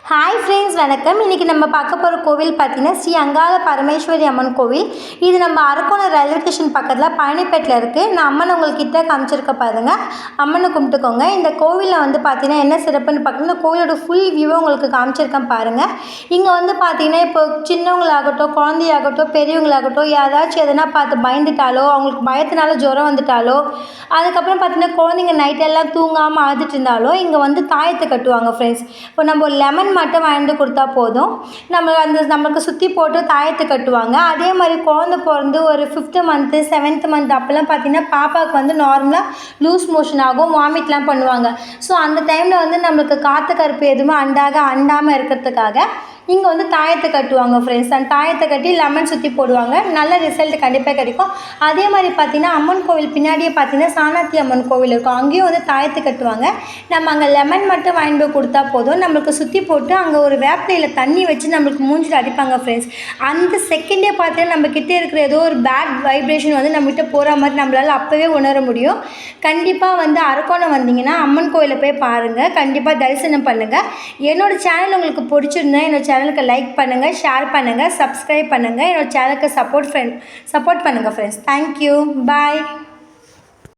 Hi friends, வணக்கம். இன்றைக்கி நம்ம பார்க்க போகிற கோவில் பார்த்திங்கன்னா ஸ்ரீ அங்காள பரமேஸ்வரி அம்மன் கோவில். இது நம்ம அரக்கோணம் ரயில்வே ஸ்டேஷன் பக்கத்தில் பழனிப்பேட்டில் இருக்குது. நான் அம்மன் உங்கள்கிட்ட காமிச்சிருக்க பாருங்கள். அம்மனை கும்பிட்டுக்கோங்க. இந்த கோவிலில் வந்து பார்த்திங்கன்னா என்ன சிறப்புன்னு பார்த்திங்கன்னா இந்த கோவிலோட ஃபுல் வியூவை உங்களுக்கு காமிச்சிருக்கேன் பாருங்கள். இங்கே வந்து பார்த்திங்கன்னா இப்போ சின்னவங்களாகட்டும், குழந்தையாகட்டும், பெரியவங்களாகட்டும் யாராச்சும் எதனா பார்த்து பயந்துட்டாலோ, அவங்களுக்கு பயத்தினால ஜுரம் வந்துட்டாலோ, அதுக்கப்புறம் பார்த்திங்கன்னா குழந்தைங்க நைட்டெல்லாம் தூங்காமல் அழுதுட்டு இருந்தாலோ இங்கே வந்து தாயத்தை கட்டுவாங்க ஃப்ரெண்ட்ஸ். இப்போ நம்ம ஒரு லெமன் மட்டும் வாங்கிட்டு கொடுத்தா போதும், நம்மளுக்கு சுற்றி போட்டு தாயத்து கட்டுவாங்க. அதே மாதிரி குழந்தை பிறந்து ஒரு 5th மந்த்து 7th மந்த் அப்போல்லாம் பார்த்திங்கன்னா பாப்பாவுக்கு வந்து நார்மலாக லூஸ் மோஷன் ஆகும், வாமிட்லாம் பண்ணுவாங்க. ஸோ அந்த டைமில் வந்து நம்மளுக்கு காற்று கருப்பு எதுவுமே அண்டாமல் இருக்கிறதுக்காக இங்கே வந்து தாயத்தை கட்டுவாங்க ஃப்ரெண்ட்ஸ். அந்த தாயத்தை கட்டி லெமன் சுற்றி போடுவாங்க. நல்ல ரிசல்ட் கண்டிப்பாக கிடைக்கும். அதே மாதிரி பார்த்திங்கன்னா அம்மன் கோவில் பின்னாடியே பார்த்திங்கன்னா சாணாத்தி அம்மன் கோவில் இருக்கும். அங்கேயும் வந்து தாயத்தை கட்டுவாங்க. நம்ம அங்கே லெமன் மட்டும் வாங்கிட்டு போய் கொடுத்தா போதும், நம்மளுக்கு சுற்றி போட்டு அங்கே ஒரு வேப்பிலையில் தண்ணி வச்சு நம்மளுக்கு மூஞ்சில் அடிப்பாங்க ஃப்ரெண்ட்ஸ். அந்த செகண்டே பார்த்திங்கன்னா நம்மக்கிட்ட இருக்கிற ஏதோ ஒரு பேட் வைப்ரேஷன் வந்து நம்மகிட்ட போகிற மாதிரி நம்மளால் அப்போவே உணர முடியும். கண்டிப்பாக வந்து அரக்கோணம் வந்தீங்கன்னா அம்மன் கோயிலை போய் பாருங்கள், கண்டிப்பாக தரிசனம் பண்ணுங்கள். என்னோடய சேனல் உங்களுக்கு பிடிச்சிருந்தா என்னோடய சேனலுக்கு லைக் பண்ணுங்கள், ஷேர் பண்ணுங்கள், சப்ஸ்கிரைப் பண்ணுங்கள். என்னோடய சேனலுக்கு சப்போர்ட் பண்ணுங்கள் ஃப்ரெண்ட்ஸ். தேங்க்யூ, பாய்.